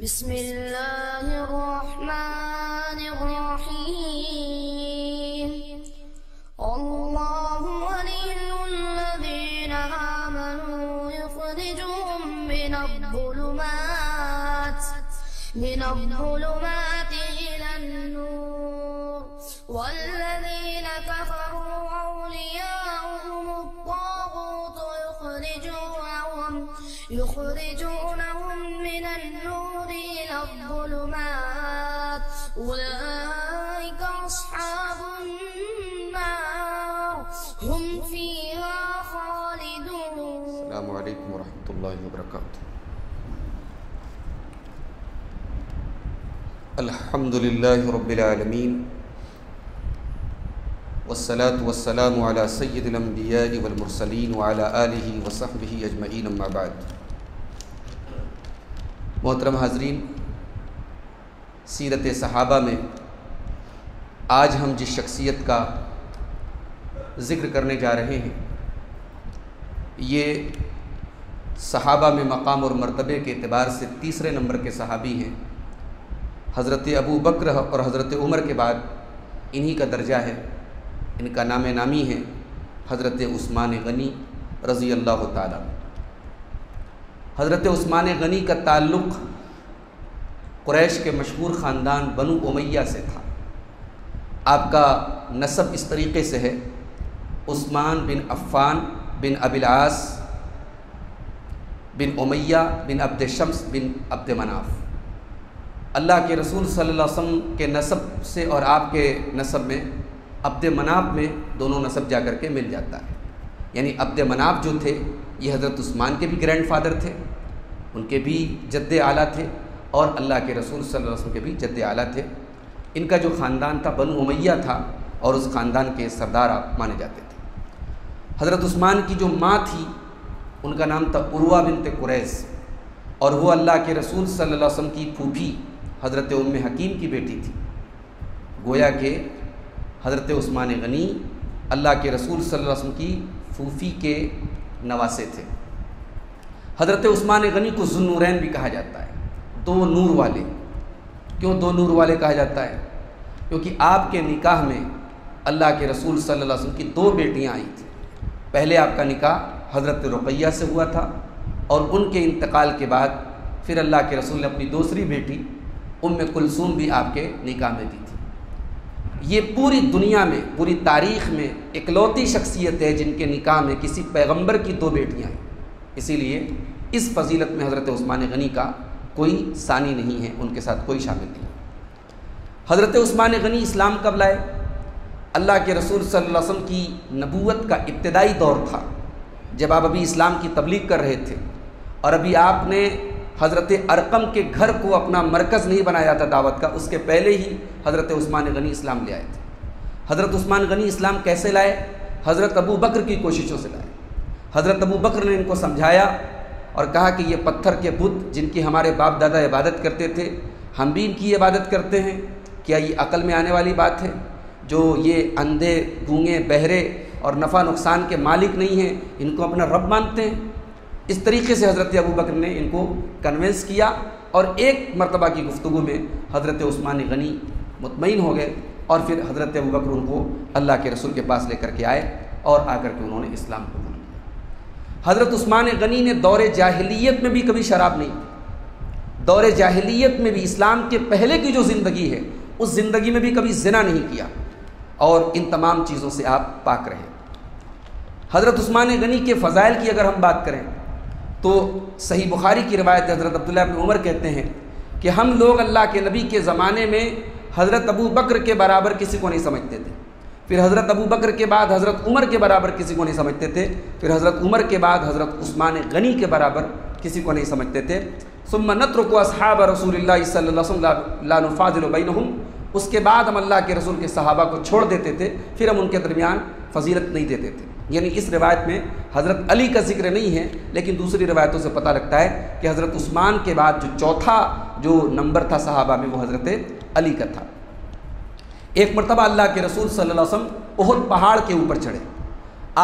بسم اللہ الرحمن الرحیم اللہ ولی الذین آمنوا یخرجهم من الظلمات إلى النور والذین كفروا أولياؤهم الطاغوت يخرجونهم من النور إلى الظلمات أولئك أصحاب النار هم فيها خالدون. السلام علیکم ورحمۃ اللہ وبرکاتہ. الحمد للہ رب العالمین والصلاة والسلام على سید الانبیاء والمرسلین وعلى آلہ وصحبہ اجمعین اما بعد. محترم حاضرین، سیرت صحابہ میں آج ہم جس شخصیت کا ذکر کرنے جا رہے ہیں یہ صحابہ میں مقام اور مرتبے کے اعتبار سے تیسرے نمبر کے صحابی ہیں. حضرت ابو بکر اور حضرت عمر کے بعد انہی کا درجہ ہے. ان کا نام نامی ہے حضرت عثمان غنی رضی اللہ تعالیٰ. حضرت عثمان غنی کا تعلق قریش کے مشہور خاندان بنو امیہ سے تھا. آپ کا نسب اس طریقے سے ہے: عثمان بن عفان بن ابی العاص بن امیہ بن عبد شمس بن عبد مناف. اللہ کے رسول صلی اللہ علیہ وسلم کے نسب سے اور آپ کے نسب میں عبد مناف میں دونوں نسب جا کر کے مل جاتا ہے. یعنی عبد مناف جو تھے یہ حضرت عثمان کے بھی گرینڈ فادر تھے، ان کے بھی جد اعلیٰ تھے، اور اللہ کے رسول صلی اللہ علیہ وسلم کے بھی جد اعلیٰ تھے. ان کا جو خاندان تھا بنو امیہ تھا اور اس خاندان کے سردار آپ مانے جاتے تھے. حضرت عثمان کی جو ماں تھی ان کا نام تھا عروہ بنت قریظ، اور وہ اللہ کے رسول صلی اللہ علیہ وسلم کی پھوپھی حضرت ام حکیم کی بیٹی تھی. گویا کہ حضرت عثمان غنی اللہ کے رسول صلی اللہ علیہ وسلم کی پھوپھی کے نواسے تھے. حضرت عثمان غنی کو ذو النورین بھی کہا جاتا ہے، دو نور والے. کیوں دو نور والے کہا جاتا ہے؟ کیونکہ آپ کے نکاح میں اللہ کے رسول صلی اللہ علیہ وسلم کی دو بیٹیاں آئی تھیں. پہلے آپ کا نکاح حضرت رقیہ سے ہوا تھا، اور ان کے انتقال کے بعد پھر اللہ کے رسول نے اپنی دوسری بیٹی ام کلثوم بھی آپ کے نکاح میں دی تھی. یہ پوری دنیا میں، پوری تاریخ میں اکلوتی شخصیت ہے جن کے نکاح میں کسی پیغمبر کی دو بیٹیاں ہیں. اسی لیے اس فضیلت میں حضرت عثمان غنی کا کوئی ثانی نہیں ہے، ان کے ساتھ کوئی شامل نہیں. حضرت عثمان غنی اسلام کب لائے؟ اللہ کے رسول صلی اللہ علیہ وسلم کی نبوت کا ابتدائی دور تھا، جب آپ ابھی اسلام کی تبلیغ کر رہے تھے، اور ابھی آپ نے حضرت ارقم کے گھر کو اپنا مرکز نہیں بنایا تھا دعوت کا. اس کے پہلے ہی حضرت عثمان غنی اسلام لے آئے تھے. حضرت عثمان غنی اسلام کیسے لائے؟ حضرت ابو بکر کی کوششوں سے لائے. حضرت ابو بکر نے ان کو سمجھایا اور کہا کہ یہ پتھر کے بت جن کی ہمارے باپ دادا عبادت کرتے تھے، ہم بھی ان کی عبادت کرتے ہیں. کیا یہ عقل میں آنے والی بات ہے؟ جو یہ اندھے، گونگے، بہرے اور نفع نقصان کے مالک نہیں ہیں، ان کو اپنا رب مانتے ہیں. اس طریقے سے حضرت ابو بکر نے ان کو کنونس کیا، اور ایک مرتبہ کی گفتگو میں حضرت عثمان غنی مطمئن ہو گئے، اور پھر حضرت ابو بکر ان کو اللہ کے رسول کے پاس لے کر کے آئے، اور آ کر کے انہوں نے اسلام قبول کیا. حضرت عثمان غنی نے دور جاہلیت میں بھی کبھی شراب نہیں پی. دور جاہلیت میں بھی، اسلام کے پہلے کی جو زندگی ہے اس زندگی میں بھی کبھی زنا نہیں کیا، اور ان تمام چیزوں سے آپ پاک رہے. حضرت عثمان غنی کے فضائل کی اگر ہم بات کریں تو صحیح بخاری کی روایت حضرت عبداللہ بن عمر کہتے ہیں کہ ہم لوگ اللہ کے نبی کے زمانے میں حضرت ابو بکر کے برابر کسی کو نہیں سمجھتے تھے. پھر حضرت ابو بکر کے بعد حضرت عمر کے برابر کسی کو نہیں سمجھتے تھے. پھر حضرت عمر کے بعد حضرت عثمان غنی کے برابر کسی کو نہیں سمجھتے تھے. ثم نترک اصحاب رسول اللہ صلی اللہ علیہ وسلم لا نفاضل بینہم. اس کے بعد ہم اللہ کے رسول کے صحابہ کو چھوڑ دیتے تھے، پھر ہم ان کے درمیان فضیلت نہیں دیتے تھے. یعنی اس روایت میں حضرت علی کا ذکر نہیں ہے، لیکن دوسری روایتوں سے پتہ لگتا ہے کہ حضرت عثمان کے بعد جو چوتھا جو نمبر تھا صحابہ میں وہ حضرت علی کا تھا. ایک مرتبہ اللہ کے رسول صلی اللہ علیہ وسلم احد پہاڑ کے اوپر چڑھے.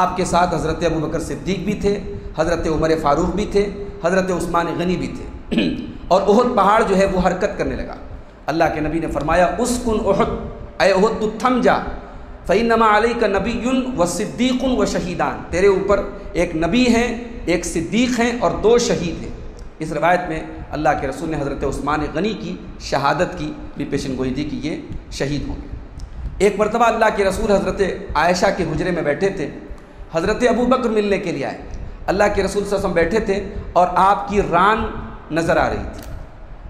آپ کے ساتھ حضرت ابو بکر صدیق بھی تھے، حضرت عمر فاروق بھی تھے، حضرت عثمان غنی بھی تھے. اور احد پہاڑ جو ہے وہ حرکت کرنے لگا۔ اللہ کے نبی نے فرمایا اسکن احد، اے احد تو تھم جا، فإنما علیک نبی و صدیق و شہیدان، تیرے اوپر ایک نبی ہیں، ایک صدیق ہیں اور 2 شہید ہیں۔ اس روایت میں اللہ کے رسول نے حضرت عثمان غنی کی شہادت کی بھی پیشن گوئی دی کہ یہ شہید ہوں گے۔ ایک مرتبہ اللہ کے رسول حضرت عائشہ کے حجرے میں بیٹھے تھے، حضرت ابو بکر ملنے کے لیے آئے، اللہ کے رسول صلی اللہ علیہ وسلم بیٹھے تھے اور آپ کی ران نظر آ رہی تھی،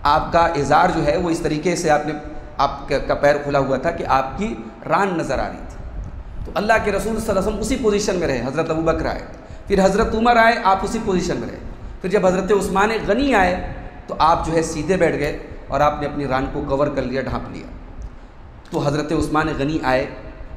آپ کا ازار جو ہے وہ اس طریقے سے آپ کا پیر کھلا ہوا تھا کہ آپ کی ران نظر آ رہی تھی۔ تو اللہ کے رسول صلی اللہ علیہ وسلم اسی پوزیشن میں رہے، حضرت ابو بکر آئے، پھر حضرت عمر آئے، آپ اسی پوزیشن میں رہے، پھر جب حضرت عثمان غنی آئے تو آپ جو ہے سیدھے بیٹھ گئے اور آپ نے اپنی ران کو کور کر لیا، ڈھانپ لیا۔ تو حضرت عثمان غنی آئے،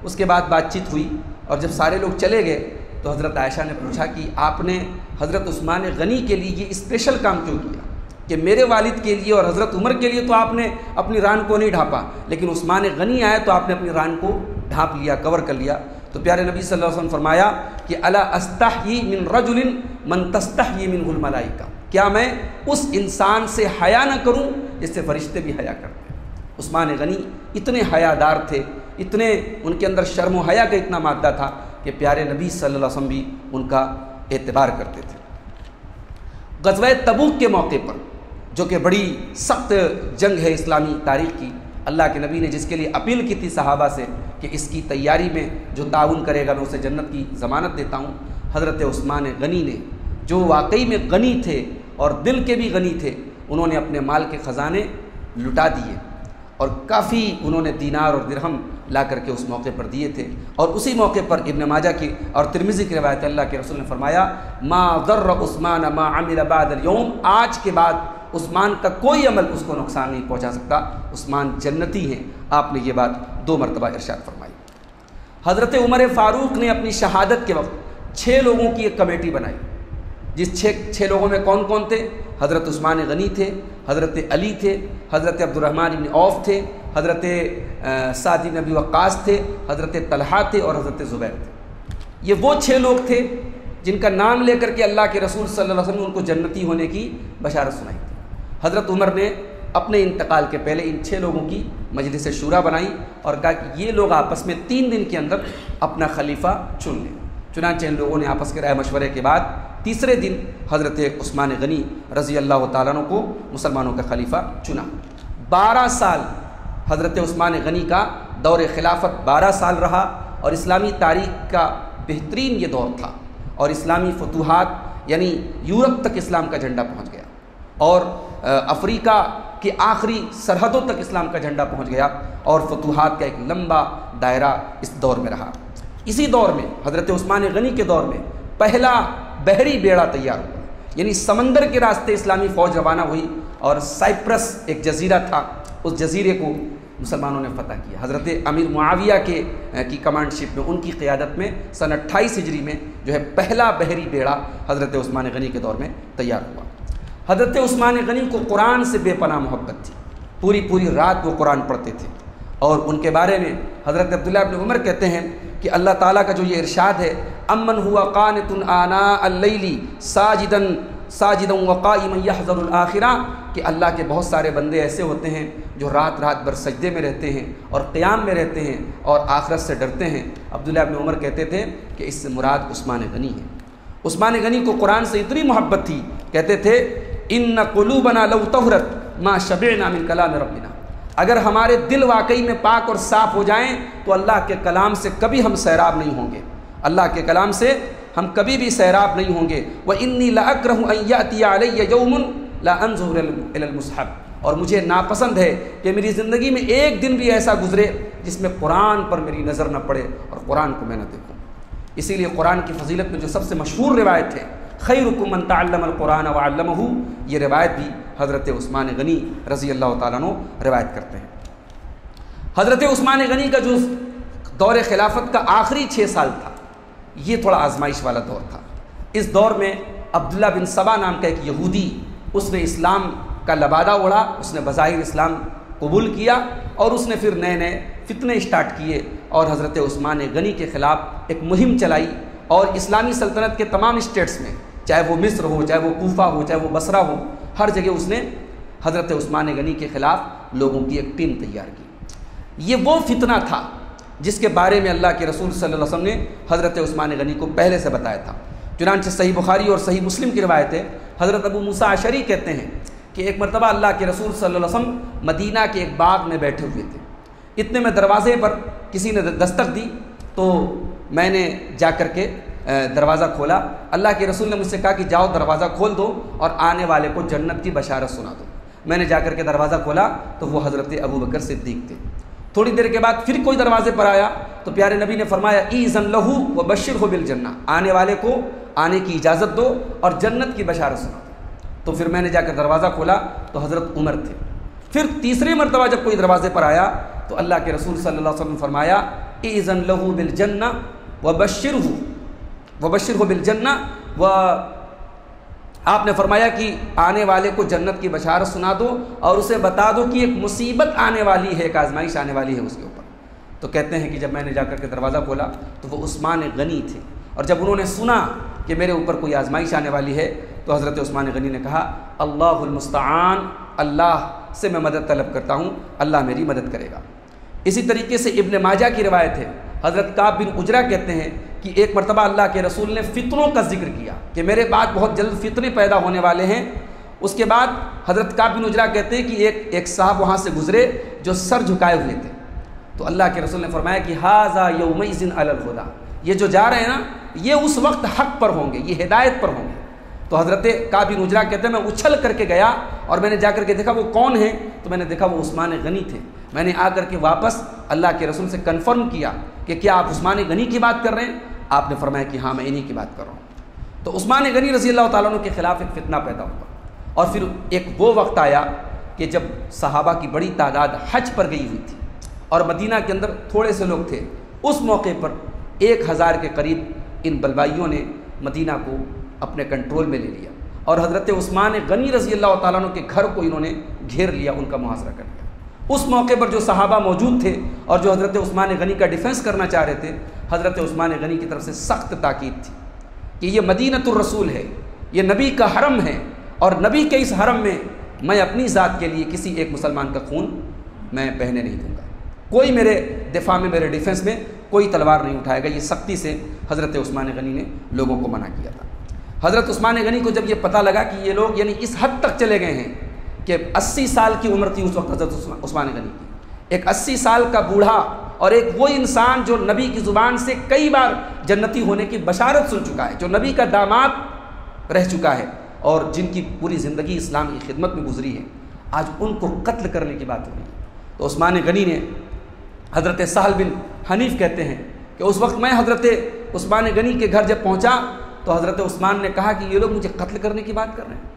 اس کے بعد بات چیت ہوئی، اور جب سارے لوگ چلے گئے تو حضرت عائشہ نے پوچھا کہ آپ نے حضرت عثمان غنی کے لیے یہ اسپیشل کام کیوں کیا کہ میرے والد کے لیے اور حضرت عمر کے لیے تو آپ نے اپنی ران کو نہیں ڈھانپا، لیکن عثمان غنی آئے تو آپ نے اپنی ران کو ڈھانپ لیا، کور کر لیا۔ تو پیارے نبی صلی اللہ علیہ وسلم فرمایا کہ الا استحیی من رجل من تستحیی منہ الملائکہ، کیا میں اس انسان سے حیا نہ کروں جس سے فرشتے بھی حیا کرتے ہیں۔ عثمان غنی اتنے حیادار تھے، اتنے ان کے اندر شرم و حیا کا اتنا مادہ تھا کہ پیارے نبی صلی اللہ علیہ وسلم بھی ان کا اعتبار کرتے تھے۔ غزوہ تبوک کے موقع پر، جو کہ بڑی سخت جنگ ہے اسلامی تاریخ کی، اللہ کے نبی نے جس کے لیے اپیل کی تھی صحابہ سے کہ اس کی تیاری میں جو تعاون کرے گا میں اسے جنت کی ضمانت دیتا ہوں، حضرت عثمان غنی نے، جو واقعی میں غنی تھے اور دل کے بھی غنی تھے، انہوں نے اپنے مال کے خزانے لٹا دیے اور کافی انہوں نے دینار اور درہم لا کر کے اس موقع پر دیے تھے۔ اور اسی موقع پر ابن ماجہ کی اور ترمذی کی روایت اللہ کے رسول نے فرمایا ما ضر عثمان ما عمل بعد اليوم، آج کے بعد عثمان کا کوئی عمل اس کو نقصان نہیں پہنچا سکتا، عثمان جنتی ہیں۔ آپ نے یہ بات 2 مرتبہ ارشاد فرمائی۔ حضرت عمر فاروق نے اپنی شہادت کے وقت 6 لوگوں کی ایک کمیٹی بنائی، جس 6 لوگوں میں کون کون تھے؟ حضرت عثمان غنی تھے، حضرت علی تھے، حضرت عبد الرحمن بن عوف تھے، حضرت سعد بن ابی وقاص تھے، حضرت طلحہ تھے اور حضرت زبیر تھے۔ یہ وہ 6 لوگ تھے جن کا نام لے کر کے اللہ کے رسول صلی اللہ علیہ وسلم نے ان کو جنتی ہونے کی بشارت سنائی تھی۔ حضرت عمر نے اپنے انتقال کے پہلے ان 6 لوگوں کی مجلس شورا بنائی اور کہا کہ یہ لوگ آپس میں 3 دن کے اندر اپنا خلیفہ چن لیں۔ چنانچہ ان لوگوں نے آپس کے رائے مشورے کے بعد تیسرے دن حضرت عثمان غنی رضی اللہ تعالیٰ عنہ کو مسلمانوں کا خلیفہ چنا۔ 12 سال حضرت عثمان غنی کا دور خلافت 12 سال رہا اور اسلامی تاریخ کا بہترین یہ دور تھا، اور اسلامی فتوحات یعنی یورپ تک اسلام کا جھنڈا پہنچ گیا اور افریقہ کی آخری سرحدوں تک اسلام کا جھنڈا پہنچ گیا اور فتوحات کا ایک لمبا دائرہ اس دور میں رہا۔ اسی دور میں حضرت عثمان غنی کے دور میں پہلا بحری بیڑا تیار ہوا، یعنی سمندر کے راستے اسلامی فوج روانہ ہوئی اور سائپرس ایک جزیرہ تھا، اس جزیرے کو مسلمانوں نے فتح کیا۔ حضرت امیر معاویہ کی کمانڈ شپ میں، ان کی قیادت میں سن 28 ہجری میں جو ہے پہلا بحری بیڑا حضرت عثمان غنی کے دور میں تیار ہوا۔ حضرت عثمان غنی کو قرآن سے بے پناہ محبت تھی، پوری رات وہ قرآن پڑھتے تھے، اور ان کے بارے میں حضرت عبداللہ ابن عمر کہتے ہیں کہ اللہ تعالیٰ کا جو یہ ارشاد ہے امن ہوا قانت آناء اللیل ساجدا وقائما یحذر الآخرہ، کہ اللہ کے بہت سارے بندے ایسے ہوتے ہیں جو رات بھر سجدے میں رہتے ہیں اور قیام میں رہتے ہیں اور آخرت سے ڈرتے ہیں۔ عبداللہ ابن عمر کہتے تھے کہ اس سے مراد عثمان غنی ہے۔ عثمان غنی کو قرآن سے اتنی محبت تھی، کہتے تھے ان قلوبنا لو طہرت ما شبعنا من کلام ربنا، اگر ہمارے دل واقعی میں پاک اور صاف ہو جائیں تو اللہ کے کلام سے کبھی ہم سیراب نہیں ہوں گے، اللہ کے کلام سے ہم کبھی بھی سیراب نہیں ہوں گے۔ وَإِنِّي لَأَكْرَهُ أَن يَأْتِيَ عَلَيَّ يَوْمٌ لَا أَنظُرُ إِلَى الْمُصْحَفِ، اور مجھے ناپسند ہے کہ میری زندگی میں ایک دن بھی ایسا گزرے جس میں قرآن پر میری نظر نہ پڑے اور قرآن کو میں نہ دیکھوں۔ اسی لیے قرآن کی فضیلت میں جو سب سے مشہور روایت ہے خیرکم من تعلم القرآن وعلمہ، یہ روایت بھی حضرت عثمان غنی رضی اللہ تعالیٰ عنہ روایت کرتے ہیں۔ حضرت عثمان غنی کا جو دور خلافت کا آخری 6 سال تھا، یہ تھوڑا آزمائش والا دور تھا۔ اس دور میں عبداللہ بن سبا نام کا ایک یہودی، اس نے اسلام کا لبادہ اوڑھا، اس نے بظاہر اسلام قبول کیا اور اس نے پھر نئے فتنے اسٹارٹ کیے اور حضرت عثمان غنی کے خلاف ایک مہم چلائی، اور اسلامی سلطنت کے تمام اسٹیٹس میں، چاہے وہ مصر ہو، چاہے وہ کوفہ ہو، چاہے وہ بصرہ ہو، ہر جگہ اس نے حضرت عثمان غنی کے خلاف لوگوں کی ایک ٹیم تیار کی۔ یہ وہ فتنہ تھا جس کے بارے میں اللہ کے رسول صلی اللہ علیہ وسلم نے حضرت عثمان غنی کو پہلے سے بتایا تھا۔ چنانچہ صحیح بخاری اور صحیح مسلم کی روایت ہے، حضرت ابو موسیٰ اشعری کہتے ہیں کہ ایک مرتبہ اللہ کے رسول صلی اللہ علیہ وسلم مدینہ کے ایک باغ میں بیٹھے ہوئے تھے، اتنے میں دروازے پر کسی نے دستک دی تو میں نے جا کر کے دروازہ کھولا۔ اللہ کے رسول نے مجھ سے کہا کہ جاؤ دروازہ کھول دو اور آنے والے کو جنت کی بشارت سنا دو۔ میں نے جا کر کے دروازہ کھولا تو وہ حضرت ابو بکر صدیق تھے۔ تھوڑی دیر کے بعد پھر کوئی دروازے پر آیا تو پیارے نبی نے فرمایا ایذن لہو وبشرہ بالجنہ، آنے والے کو آنے کی اجازت دو اور جنت کی بشارت سنا دو۔ تو پھر میں نے جا کر دروازہ کھولا تو حضرت عمر تھے۔ پھر تیسری مرتبہ جب کوئی دروازے پر آیا تو اللہ کے رسول صلی اللہ علیہ وسلم نے فرمایا ایذن لہو بالجنہ وبشرہ بالجنہ، و آپ نے فرمایا کہ آنے والے کو جنت کی بشارت سنا دو اور اسے بتا دو کہ ایک مصیبت آنے والی ہے، ایک آزمائش آنے والی ہے اس کے اوپر۔ تو کہتے ہیں کہ جب میں نے جا کر کے دروازہ کھولا تو وہ عثمان غنی تھے، اور جب انہوں نے سنا کہ میرے اوپر کوئی آزمائش آنے والی ہے تو حضرت عثمان غنی نے کہا اللہ المستعان، اللہ سے میں مدد طلب کرتا ہوں، اللہ میری مدد کرے گا۔ اسی طریقے سے ابن ماجہ کی روایت ہے، حضرت کعب بن عجرہ کہتے ہیں کہ ایک مرتبہ اللہ کے رسول نے فتنوں کا ذکر کیا کہ میرے بعد بہت جلد فتنے پیدا ہونے والے ہیں۔ اس کے بعد حضرت کعب بن عجرہ کہتے ہیں کہ ایک صاحب وہاں سے گزرے جو سر جھکائے ہوئے تھے، تو اللہ کے رسول نے فرمایا کہ ھذا یومئذ علی الہدی، یہ جو جا رہے ہیں نا یہ اس وقت حق پر ہوں گے، یہ ہدایت پر ہوں گے۔ تو حضرت کعب بن عجرہ کہتے ہیں میں اچھل کر کے گیا اور میں نے جا کر کے دیکھا وہ کون ہیں، تو میں نے دیکھا وہ عثمان غنی تھے۔ میں نے آ کر کے واپس اللہ کے رسول سے کنفرم کیا کہ کیا آپ عثمان غنی کی بات کر رہے ہیں؟ آپ نے فرمایا کہ ہاں میں انہی کی بات کر رہا ہوں۔ تو عثمان غنی رضی اللہ تعالیٰ عنہ کے خلاف ایک فتنہ پیدا ہوا، اور پھر ایک وہ وقت آیا کہ جب صحابہ کی بڑی تعداد حج پر گئی ہوئی تھی اور مدینہ کے اندر تھوڑے سے لوگ تھے۔ اس موقع پر 1000 کے قریب ان بلوائیوں نے مدینہ کو اپنے کنٹرول میں لے لیا، اور حضرت عثمان غنی رضی اللہ تعالیٰ عنہ کے گھر کو انہوں نے گھیر لیا، ان کا محاصرہ کر لیا۔ اس موقع پر جو صحابہ موجود تھے اور جو حضرت عثمان غنی کا ڈیفنس کرنا چاہ رہے تھے، حضرت عثمان غنی کی طرف سے سخت تاکید تھی کہ یہ مدینۃ الرسول ہے، یہ نبی کا حرم ہے، اور نبی کے اس حرم میں اپنی ذات کے لیے کسی ایک مسلمان کا خون میں بہنے نہیں دوں گا، کوئی میرے دفاع میں میرے ڈیفنس میں کوئی تلوار نہیں اٹھائے گا۔ یہ سختی سے حضرت عثمان غنی نے لوگوں کو منع کیا تھا۔ حضرت عثمان غنی کو جب یہ پتہ لگا کہ یہ لوگ یعنی اس حد تک چلے گئے ہیں کہ 80 سال کی عمر تھی اس وقت حضرت عثمان غنی کی، ایک 80 سال کا بوڑھا اور ایک وہ انسان جو نبی کی زبان سے کئی بار جنتی ہونے کی بشارت سن چکا ہے، جو نبی کا داماد رہ چکا ہے اور جن کی پوری زندگی اسلام کی خدمت میں گزری ہے، آج ان کو قتل کرنے کی بات ہو رہی ہے۔ تو عثمان غنی نے، حضرت سہل بن حنیف کہتے ہیں کہ اس وقت میں حضرت عثمان غنی کے گھر جب پہنچا تو حضرت عثمان نے کہا کہ یہ لوگ مجھے قتل کرنے کی بات کر رہے ہیں۔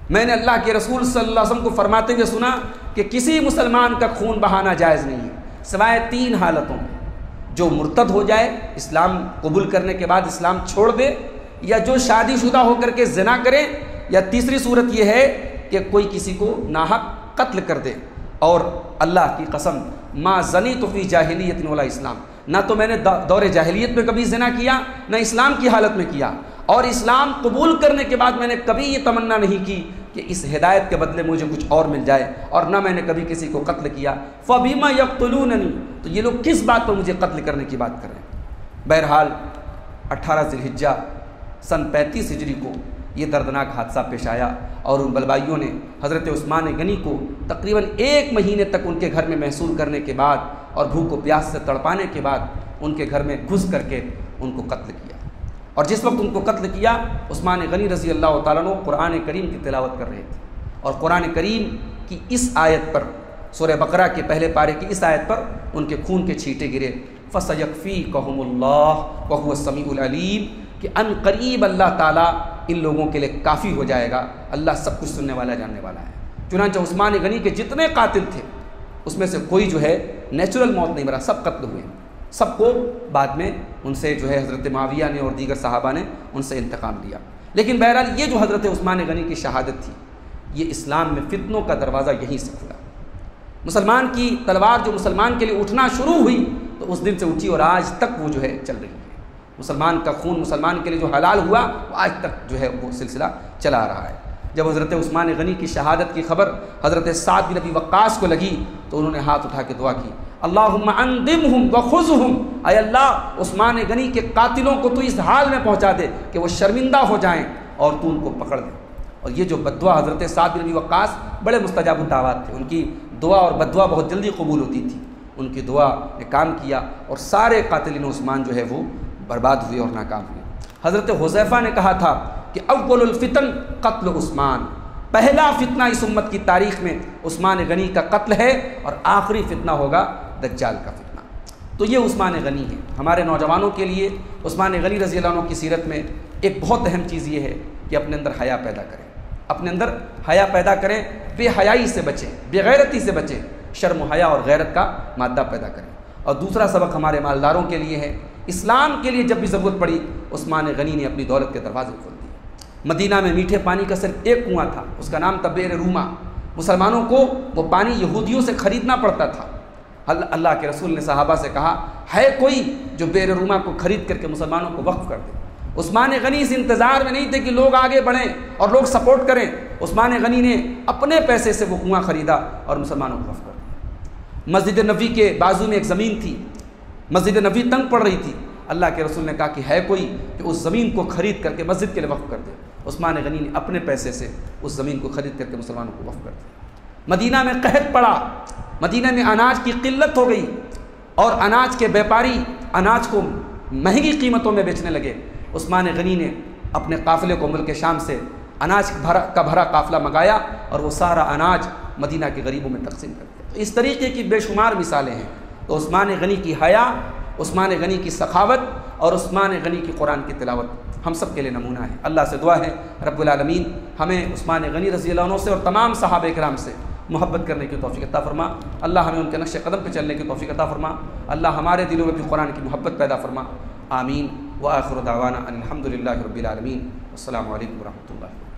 میں نے اللہ کے رسول صلی اللہ علیہ وسلم کو فرماتے ہوئے سنا کہ کسی مسلمان کا خون بہانا جائز نہیں ہے سوائے 3 حالتوں میں، جو مرتد ہو جائے اسلام قبول کرنے کے بعد اسلام چھوڑ دے، یا جو شادی شدہ ہو کر کے زنا کرے، یا تیسری صورت یہ ہے کہ کوئی کسی کو ناحق قتل کر دے۔ اور اللہ کی قسم ما زنیت فی جاہلیت ولا اسلام، نہ تو میں نے دور جاہلیت میں کبھی زنا کیا، نہ اسلام کی حالت میں کیا، اور اسلام قبول کرنے کے بعد میں نے کبھی یہ تمنا نہیں کی کہ اس ہدایت کے بدلے مجھے کچھ اور مل جائے، اور نہ میں نے کبھی کسی کو قتل کیا۔ فَبِمَا يَقْتُلُونَنِي، تو یہ لوگ کس بات پر مجھے قتل کرنے کی بات کر رہے ہیں۔ بہرحال 18 ذی الحجہ سن 35 ہجری کو یہ دردناک حادثہ پیش آیا، اور ان بلوائیوں نے حضرت عثمان غنی کو تقریباً 1 مہینے تک ان کے گھر میں محصور کرنے کے بعد اور بھوک و پیاس سے تڑپانے کے بعد ان کے گھر میں گھس کر کے ان کو قتل کیا۔ اور جس وقت ان کو قتل کیا، عثمان غنی رضی اللہ تعالیٰ عنہ قرآن کریم کی تلاوت کر رہے تھے، اور قرآن کریم کی اس آیت پر، سورہ بقرہ کے پہلے پارے کی اس آیت پر ان کے خون کے چھینٹے گرے۔ فَسَيَكْفِيكَهُمُ اللَّهُ وَهُوَ السَّمِيعُ الْعَلِيمُ، کہ ان قریب اللہ تعالیٰ ان لوگوں کے لیے کافی ہو جائے گا، اللہ سب کچھ سننے والا جاننے والا ہے۔ چنانچہ عثمان غنی کے جتنے قاتل تھے اس میں سے کوئی جو ہے نیچرل موت نہیں مرا، سب قتل ہوئے، سب کو بعد میں ان سے جو ہے حضرت معاویہ نے اور دیگر صحابہ نے ان سے انتقام لیا۔ لیکن بہرحال یہ جو حضرت عثمان غنی کی شہادت تھی، یہ اسلام میں فتنوں کا دروازہ یہیں سے کھلا۔ مسلمان کی تلوار جو مسلمان کے لیے اٹھنا شروع ہوئی تو اس دن سے اٹھی اور آج تک وہ جو ہے چل رہی ہے۔ مسلمان کا خون مسلمان کے لیے جو حلال ہوا وہ آج تک جو ہے وہ سلسلہ چلا رہا ہے۔ جب حضرت عثمان غنی کی شہادت کی خبر حضرت سعد بن ابی وقاص کو لگی تو انہوں نے ہاتھ اٹھا کے دعا کی، اللہم اندمہم وخذہم، اے اللہ عثمان غنی کے قاتلوں کو تو اس حال میں پہنچا دے کہ وہ شرمندہ ہو جائیں اور تو ان کو پکڑ دے۔ اور یہ جو بددعا حضرت سعد بن ابی وقاص بڑے مستجاب الدعوات تھے، ان کی دعا اور بددعا بہت جلدی قبول ہوتی تھی، ان کی دعا نے کام کیا اور سارے قاتلین عثمان جو ہے وہ برباد ہوئے اور ناکام ہوئے۔ حضرت حذیفہ نے کہا تھا کہ اول الفتن قتل عثمان، پہلا فتنہ اس امت کی تاریخ میں عثمان غنی کا قتل ہے اور آخری فتنہ ہوگا دجال کا فتنہ۔ تو یہ عثمان غنی ہے۔ ہمارے نوجوانوں کے لیے عثمان غنی رضی اللہ عنہ کی سیرت میں ایک بہت اہم چیز یہ ہے کہ اپنے اندر حیا پیدا کریں، اپنے اندر حیا پیدا کریں، بے حیائی سے بچیں، بے غیرتی سے بچیں، شرم و حیا اور غیرت کا مادہ پیدا کریں۔ اور دوسرا سبق ہمارے مالداروں کے لیے ہے، اسلام کے لیے جب بھی ضرورت پڑی عثمان غنی نے اپنی دولت کے دروازے کھول دیے۔ مدینہ میں میٹھے پانی کا صرف ایک کنواں تھا، اس کا نام تھا بئر روما۔ مسلمانوں کو وہ پانی یہودیوں سے خریدنا پڑتا تھا۔ اللہ کے رسول نے صحابہ سے کہا، ہے کوئی جو بئر روما کو خرید کر کے مسلمانوں کو وقف کر دے؟ عثمان غنی اس انتظار میں نہیں تھے کہ لوگ آگے بڑھیں اور لوگ سپورٹ کریں، عثمان غنی نے اپنے پیسے سے وہ کنواں خریدا اور مسلمانوں کو وقف کر دیا۔ مسجد نبوی کے بازو میں ایک زمین تھی، مسجد نبوی تنگ پڑ رہی تھی، اللہ کے رسول نے کہا کہ ہے کوئی کہ اس زمین کو خرید کر کے مسجد کے لیے وقف کر دے؟ عثمان غنی نے اپنے پیسے سے اس زمین کو خرید کر کے مسلمانوں کو وقف کر دیا۔ مدینہ میں قحط پڑا، مدینہ میں اناج کی قلت ہو گئی اور اناج کے بیپاری اناج کو مہنگی قیمتوں میں بیچنے لگے۔ عثمان غنی نے اپنے قافلے کو ملک شام سے اناج کا بھرا قافلہ منگایا اور وہ سارا اناج مدینہ کے غریبوں میں تقسیم کر دیا۔ تو اس طریقے کی بے شمار مثالیں ہیں۔ تو عثمان غنی کی حیا، عثمان غنی کی سخاوت اور عثمان غنی کی قرآن کی تلاوت ہم سب کے لیے نمونہ ہے۔ اللہ سے دعا ہے رب العالمین ہمیں عثمان غنی رضی اللہ عنہ سے اور تمام صحابہ کرام سے محبت کرنے کی توفیق عطا فرما۔ اللہ ہمیں ان کے نقش قدم پہ چلنے کی توفیق عطا فرما۔ اللہ ہمارے دلوں میں بھی قرآن کی محبت پیدا فرما۔ آمین۔ وآخر دعوانا ان الحمد للہ رب العالمین۔ السلام علیکم ورحمۃ اللہ۔